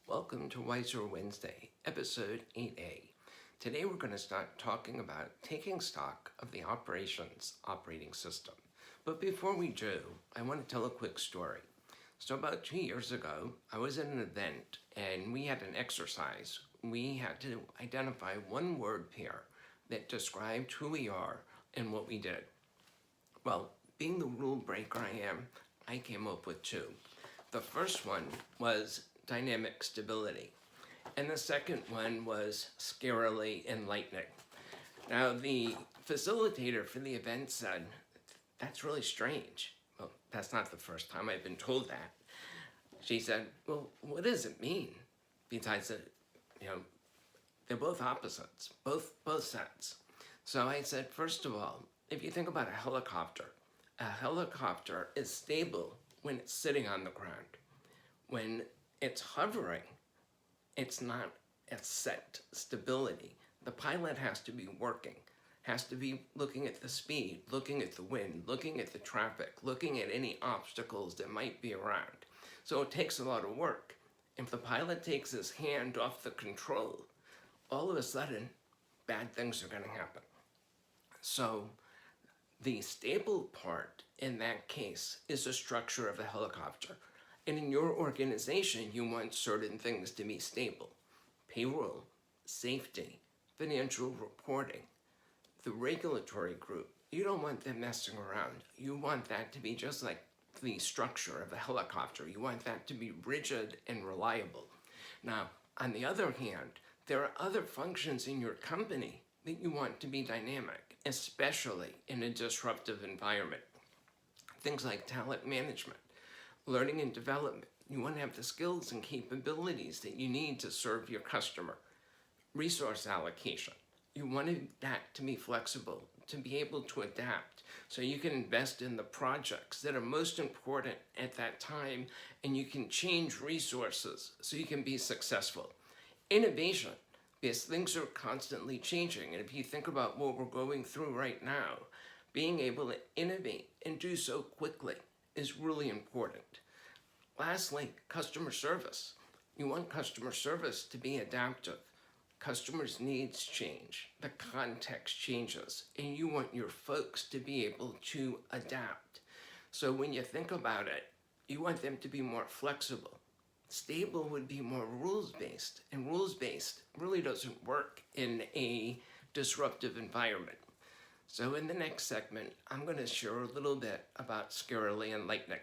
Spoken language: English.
Welcome to Weiser Wednesday, episode 8A. Today we're going to start talking about taking stock of the operations operating system. But before we do, I want to tell a quick story. So about 2 years ago, I was at an event and we had an exercise. We had to identify one word pair that described who we are and what we did. Well, being the rule breaker I am, I came up with two. The first one was dynamic stability, and the second one was SCARILY ENLIGHTENING. Now, the facilitator for the event said, "That's really strange." Well, that's not the first time I've been told that. She said, "Well, what does it mean?" Besides that, they're both opposites, both sets. So I said, first of all, if you think about a helicopter is stable when it's sitting on the ground. When it's hovering, it's not a set stability. The pilot has to be working, has to be looking at the speed, looking at the wind, looking at the traffic, looking at any obstacles that might be around. So it takes a lot of work. If the pilot takes his hand off the control, all of a sudden, bad things are going to happen. So the stable part in that case is the structure of a helicopter. And in your organization, you want certain things to be stable. Payroll, safety, financial reporting, the regulatory group. You don't want them messing around. You want that to be just like the structure of a helicopter. You want that to be rigid and reliable. Now, on the other hand, there are other functions in your company that you want to be dynamic, especially in a disruptive environment. Things like talent management, learning and development. You want to have the skills and capabilities that you need to serve your customer. Resource allocation. You want that to be flexible, to be able to adapt, so you can invest in the projects that are most important at that time, and you can change resources so you can be successful. Innovation, because things are constantly changing, and if you think about what we're going through right now, being able to innovate and do so quickly is really important. Lastly, customer service. You want customer service to be adaptive. Customers' needs change, the context changes, and you want your folks to be able to adapt. So when you think about it, you want them to be more flexible. Stable would be more rules-based, and rules-based really doesn't work in a disruptive environment. So in the next segment, I'm going to share a little bit about SCARILY ENLIGHTENING.